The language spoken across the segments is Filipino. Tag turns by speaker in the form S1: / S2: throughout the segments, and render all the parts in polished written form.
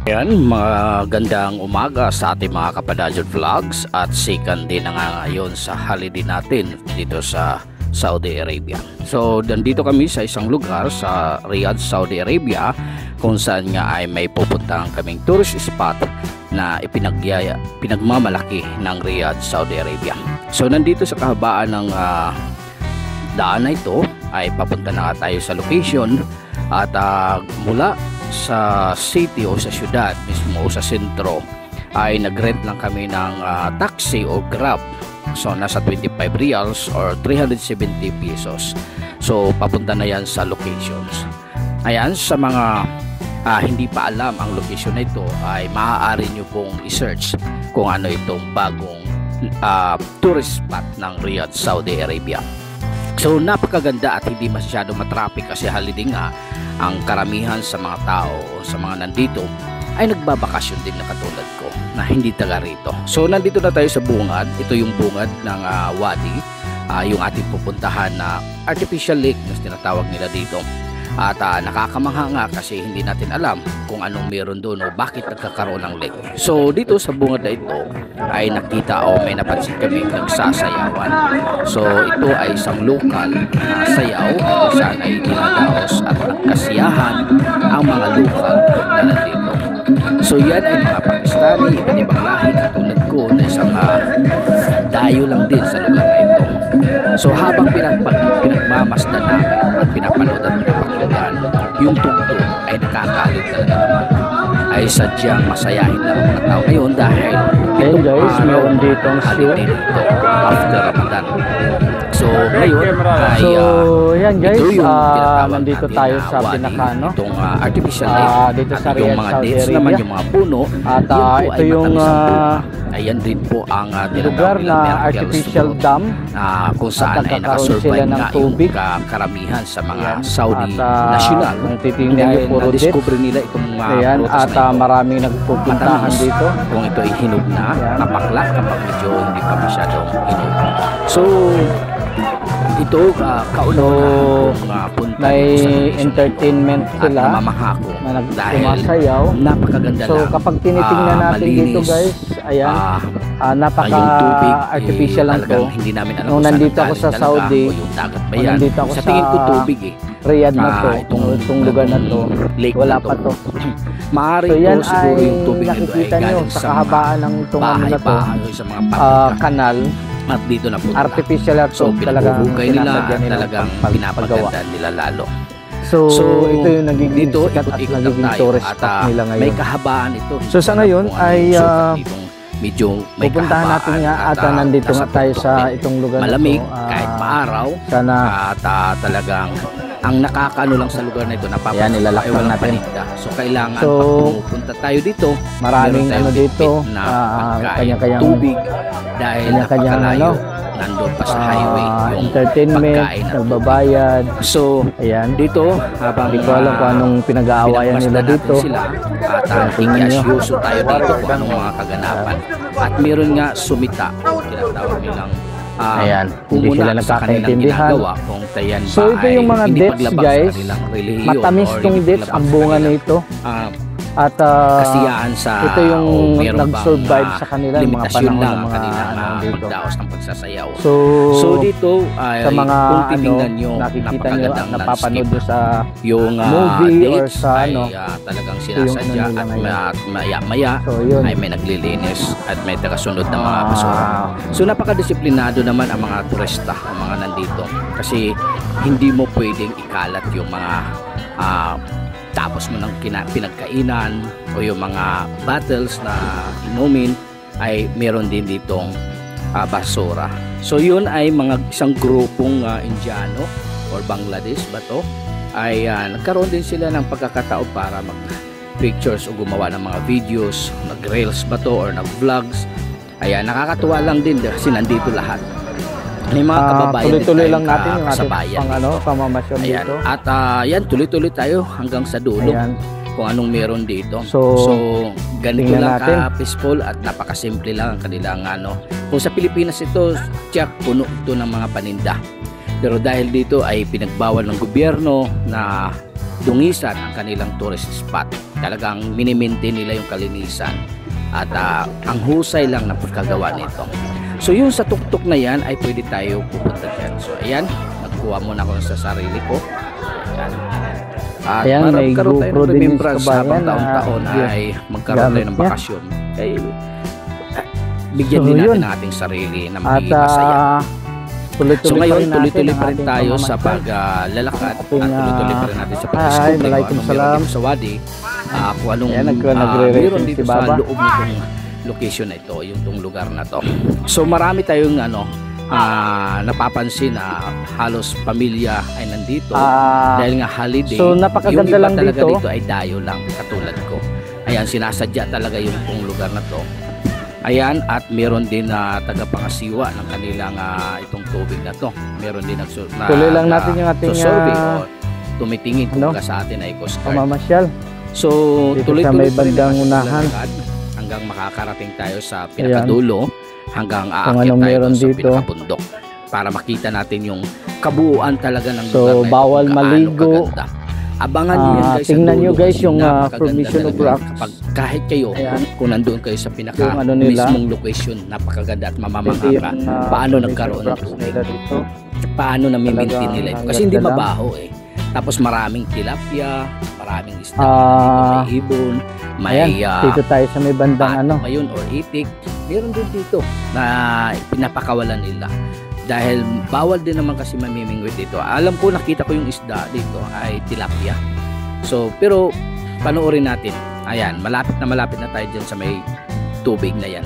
S1: Ayan, magandang umaga sa ating mga Kapadadyon Vlogs at second din na nga ngayon sa holiday natin dito sa Saudi Arabia. So, nandito kami sa isang lugar sa Riyadh, Saudi Arabia kung saan nga ay may pupuntahan kaming tourist spot na pinagmamalaki ng Riyadh, Saudi Arabia. So, nandito sa kahabaan ng daan na ito ay papunta na tayo sa location at mula sa city o sa syudad mismo o sa sentro ay nagrent lang kami ng taxi o grab. So nasa 25 riyals or 370 pesos. So papunta na yan sa locations. Ayan, sa mga hindi pa alam ang location na ito ay maaari nyo pong i-search kung ano itong bagong tourist spot ng Riyadh, Saudi Arabia. So napakaganda at hindi masyado matraffic kasi holiday nga. Ang karamihan sa mga tao o sa mga nandito ay nagbabakasyon din na katulad ko na hindi taga rito. So nandito na tayo sa bungad. Ito yung bungad ng Wadi, yung ating pupuntahan na artificial lake na tinatawag nila dito. At nakakamangha nga kasi hindi natin alam kung anong meron doon o bakit nagkakaroon ng lake. So dito sa bungad na ito ay nakita o may napansin kami nagsasayawan. So ito ay isang lokal na sayaw kung saan ay dinadaos at nagkasiyahan ang mga lokal na nandito. So yan ay mga Pakistani, iba't ibang lahi katulad ko na isang dayo lang din sa lugar na ito. So habang pinagmamasdan namin at pinapanood at pinapakinggan, yung tugtog ay nakakalot talaga naman. Ay sadyang masayahin na ang mga tao ngayon dahil
S2: ayun guys, meron dito ang
S1: holiday dito after Ramadan. So ngayon ay
S2: yan guys, nandito tayo sa pinaka
S1: itong artificial lake
S2: dito sa
S1: at yung
S2: Riyadh,
S1: mga
S2: Saudi
S1: dates
S2: Arabia.
S1: naman yung mga puno
S2: At ito yung
S1: ayan din po ang
S2: lugar na artificial dam
S1: kung saan ay
S2: nagkakaroon
S1: nakasurvive
S2: sila ng
S1: nga
S2: tubig.
S1: yung karamihan sa mga
S2: Ayan.
S1: Saudi
S2: At,
S1: national
S2: kung titingnan niyo, puro
S1: na-discover nila itong
S2: ayan,
S1: prutas
S2: at
S1: na ito.
S2: maraming nagpupuntahan
S1: Matamis
S2: dito.
S1: kung ito ay hinog na,
S2: Ayan.
S1: napakla kapag medyo hindi pa masyadong hinog. So ito kauna punta
S2: May
S1: dito sa location
S2: entertainment
S1: at
S2: sila
S1: namamaha ko
S2: na
S1: dahil
S2: nagsumasayaw.
S1: napakaganda
S2: So
S1: lang.
S2: kapag tinitingnan natin
S1: Malinis.
S2: dito guys, ayan,
S1: Yung tubig
S2: napaka-artificial lang to.
S1: talagang hindi namin alam
S2: Nung
S1: kung saan
S2: nandito ako
S1: galing
S2: sa
S1: talaga
S2: Saudi,
S1: o yung dagat ba
S2: nung
S1: yan.
S2: nandito ako
S1: Sa
S2: sa
S1: tingin ko tubig
S2: Riyadh na to, itong lugar na to,
S1: lake
S2: wala
S1: na
S2: pa to.
S1: Maaari
S2: So yan
S1: ito siguro
S2: ay
S1: yung tubig nito ay
S2: nakikita nyo
S1: galing
S2: sa
S1: sa
S2: kahabaan ng itong ano na to,
S1: bahay-bahay sa mga pabrika
S2: kanal,
S1: at dito na punta.
S2: artificial at
S1: So
S2: talagang
S1: pinabuhukay nila
S2: sinasadya
S1: at
S2: nila
S1: talagang
S2: pagpagawa.
S1: pinapaganda nila lalo.
S2: So ito yung nagiging
S1: dito
S2: sikat at
S1: ikot-ikot
S2: nagiging
S1: tayo
S2: tourist
S1: at
S2: spot nila
S1: may
S2: ngayon.
S1: kahabaan ito.
S2: So sa ngayon
S1: Kung ano
S2: ay
S1: yung sukat ditong medyo may
S2: pupuntahan natin
S1: kahabaan
S2: nga at nandito nga tayo sa itong lugar na
S1: malamig
S2: to.
S1: kahit maaraw
S2: Sana
S1: at talagang ang nakakaano lang sa lugar na ito
S2: Ayan, ilalakpan natin.
S1: paninda. So kailangan
S2: So,
S1: pag pumupunta tayo dito,
S2: maraming
S1: meron tayong
S2: ano dito,
S1: bitbit na pagkain,
S2: kanya-kanyang
S1: tubig dahil
S2: kanya-kanyang
S1: napakalayo
S2: ano,
S1: nandun pa sa highway yung
S2: entertainment,
S1: pagkain at
S2: nagbabayad.
S1: so
S2: Ayan.
S1: dito habang
S2: Hindi ko alam kung anong pinag-aawayan nila
S1: pinagmasdan
S2: dito.
S1: natin sila at
S2: Tingnan nyo.
S1: ikiasyuso tayo dito kung anong mga kaganapan at meron nga sumita tinatawag nilang
S2: Ayan, hindi
S1: pumuna
S2: sila
S1: sa kanilang
S2: nagkakaintindihan.
S1: ginagawa kung tayan ba
S2: So ito yung mga
S1: hindi
S2: dates
S1: paglabag sa
S2: guys,
S1: kanilang relihiyon
S2: matamis
S1: or
S2: tong
S1: hindi
S2: dates
S1: paglabag
S2: ang
S1: sa
S2: bunga
S1: kanilang,
S2: nito. At
S1: kasiyahan sa
S2: ito yung
S1: o meron bang,
S2: nag-survive sa kanila yung mga
S1: limitasyon
S2: panahon
S1: lang
S2: ng
S1: ang
S2: mga
S1: kanilang
S2: dito.
S1: pagdaos ng pagsasayaw.
S2: So
S1: dito ay
S2: sa mga
S1: kung titingnan nyo
S2: nakikita nyo at
S1: napakagandang
S2: napapanood nyo sa
S1: yung
S2: movie or
S1: dates
S2: sa
S1: ay
S2: ano,
S1: talagang
S2: ito yung
S1: sinasadya
S2: ano nila
S1: at
S2: ngayon.
S1: maya-maya
S2: So yun.
S1: ay may naglilinis at may tagasunod ng mga basura. So napakadisiplinado naman ang mga turista, ang mga nandito kasi hindi mo pwedeng ikalat yung mga tapos mo ng pinagkainan o yung mga bottles na inumin ay meron din ditong basura. So yun ay mga isang grupong Indiano or Bangladesh ba to ay nagkaroon din sila ng pagkakataon para mag pictures o gumawa ng mga videos, nag-reels ba to or nag-vlogs. Ayan, nakakatuwa lang din kasi nandito lahat. May mga kababayan
S2: tuloy-tuloy
S1: din
S2: lang natin yung ating
S1: kasabayan.
S2: pamamasyon
S1: Ayan.
S2: dito.
S1: At yan, tuloy-tuloy tayo hanggang sa dulo
S2: Ayan.
S1: kung anong meron dito.
S2: So,
S1: ganito
S2: tingnan
S1: lang
S2: natin.
S1: ka-peaceful at napakasimple lang ang kanilang ano. Kung sa Pilipinas ito, tiyak puno ito ng mga paninda. Pero dahil dito ay pinagbawal ng gobyerno na dungisan ang kanilang tourist spot. Talagang minimaintain nila yung kalinisan at ang husay lang ng pagkagawa nito. So yung sa tuktok na yan ay pwede tayo pupunta dyan. So ayan, nagkuha muna ako sa sarili ko. Ayan. At
S2: ayan,
S1: para
S2: may
S1: magkaroon tayo
S2: GoPro
S1: ng
S2: din
S1: remembrance
S2: sa bayan,
S1: habang taon-taon ay magkaroon tayo ng bakasyon. Ay, bigyan
S2: so,
S1: din natin
S2: yun
S1: ang ating sarili na
S2: at
S1: maging masaya.
S2: So
S1: ngayon, tuloy-tuloy pa rin tayo sa paglalakad at tuloy-tuloy pa rin natin sa pag-discover kung anong meron dito sa Wadi, kung anong meron dito sa loob nitong location na ito, yung tong lugar na to. So marami tayong napapansin na halos pamilya ay nandito dahil nga holiday.
S2: So napakaganda
S1: yung iba
S2: lang
S1: talaga
S2: dito
S1: ay dayo lang katulad ko. Ayan, sinasadya talaga yung tong lugar na to. Ayan, at meron din na tagapangasiwa ng kanilang itong tubig na to. Meron din
S2: tuloy lang natin yung ating
S1: survey o tumitingin kung sa atin ay Coast Guard.
S2: Pamamasyal.
S1: So tuloy-tuloy pa rin ang
S2: unahan
S1: hanggang makakarating tayo sa pinakadulo, hanggang aakyat
S2: tayo
S1: sa pinakabundok para makita natin yung kabuuan talaga ng lugar na ito.
S2: Bawal maligo.
S1: Abangan niyo yan guys.
S2: Tingnan nyo guys yung formation of rocks.
S1: Kahit kayo, kung nandun kayo sa pinaka mismong location, napakaganda at mamamangha ka. Paano nagkaroon ng tubig? Paano na-maintain nila ito? Kasi hindi mabaho eh. Tapos maraming tilapia, maraming isda, may ibon, may
S2: dito tayo sa may bandang
S1: mayon or itik. Meron din dito na pinapakawalan nila. Dahil bawal din naman kasi mamimingwit dito. Alam ko, nakita ko yung isda dito ay tilapia. So, pero panoorin natin. Ayan, malapit na tayo dyan sa may tubig na yan.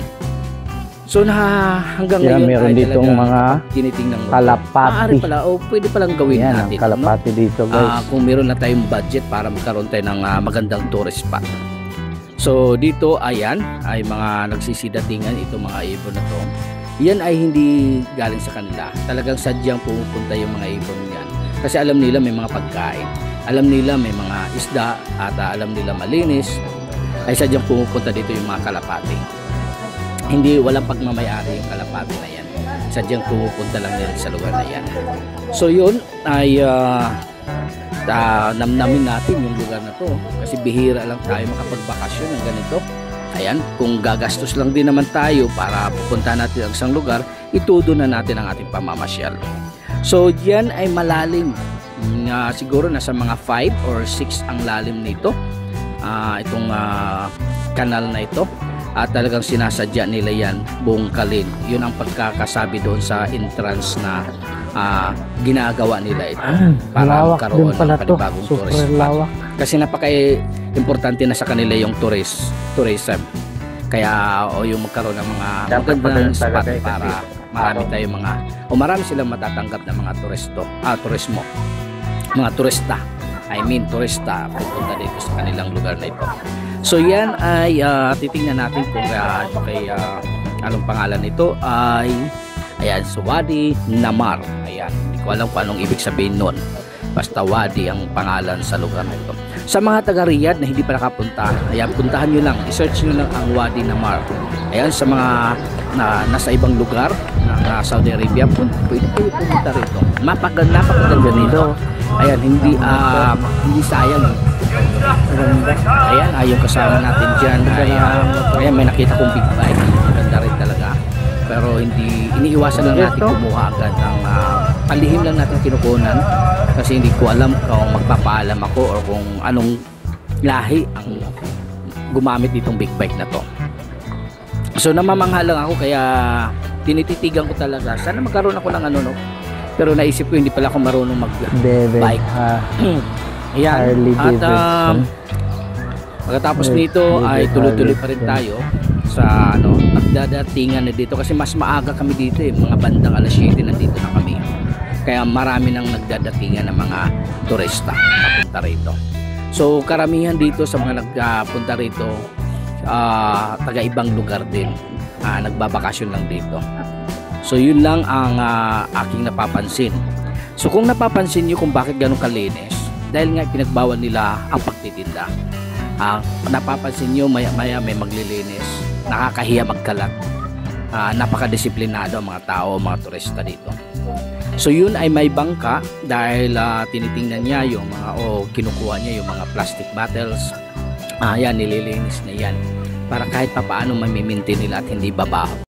S1: So, hanggang ngayon
S2: meron
S1: ay
S2: ditong mga
S1: tinitingnan mo.
S2: kalapati.
S1: Pala, pwede palang gawin natin.
S2: Kalapati dito guys.
S1: Kung meron na tayong budget para magkaroon tayo ng magandang tourist spot. So, dito, ayan, ay mga nagsisidatingan itong mga ibon na to. Yan ay hindi galing sa kanila. Talagang sadyang pumupunta yung mga ibon yan. Kasi alam nila may mga pagkain. Alam nila may mga isda at alam nila malinis. Ay sadyang pumupunta dito yung mga kalapati. Hindi, walang pagmamayari yung kalapati na yan. Sadyang pumupunta lang yan sa lugar na yan. So yun ay namnamin natin yung lugar na to. Kasi bihira lang tayo makapagbakasyon ng ganito. Ayan, kung gagastos lang din naman tayo para pupunta natin ang isang lugar, itudo na natin ang ating pamamasyal. So, yan ay malalim. Siguro nasa mga 5 or 6 ang lalim nito. Itong kanal na ito. At talagang sinasadya nila yan bungkalin. Yun ang pagkakasabi doon sa entrance na ginagawa nila ito para magkaroon ng panibagong tourist spot. Kasi napaka-importante na sa kanila yung tourism. Kaya yung magkaroon ng mga magandang spot para marami silang matatanggap na mga turismo. Mga turista. Turista pupunta dito sa kanilang lugar na ito. So yan ay titingnan natin kung anong pangalan nito ay ayan, so Wadi Namar. Ayan, hindi ko alam kung anong ibig sabihin nun. Basta Wadi ang pangalan sa lugar na ito. Sa mga taga-Riyadh na hindi pa nakapunta, ayan, puntahan nyo lang, i-search nyo lang ang Wadi Namar. Ayan, sa mga nasa ibang lugar ng Saudi Arabia, pwede kayo pumunta rito. Napakaganda nito. Ayan, hindi sayang. Ayan, yung kasama natin dyan. Ayan, may nakita kong big bike. Maganda rin talaga. Pero iniiwasan lang natin kumuha agad ng palihim lang natin kinukunan. Kasi hindi ko alam kung magpapaalam ako or kung anong lahi ang gumamit itong big bike na to. So namamangha lang ako kaya tinititigan ko talaga. Sana magkaroon ako ng pero naisip ko hindi pala ako marunong mag-bike. Ayan. At pagkatapos nito ay tuloy-tuloy pa rin tayo sa nagdadatingan na dito kasi mas maaga kami dito mga bandang alas 7 nandito na kami. Kaya marami nang nagdadatingan ng mga turista napunta rito. So karamihan dito sa mga nagpunta rito taga ibang lugar din. Nagbabakasyon lang dito. So yun lang ang aking napapansin. So kung napapansin nyo kung bakit ganun kalinis, dahil nga pinagbawal nila ang pagtitinda. Napapansin nyo maya may maglilinis, nakakahiya magkalat. Napakadisiplinado ang mga tao, mga turista dito. So yun ay may bangka dahil tinitingnan niya yung mga kinukuha niya yung mga plastic bottles. Yan, nililinis na yan para kahit papaano mamimintin nila at hindi babaho.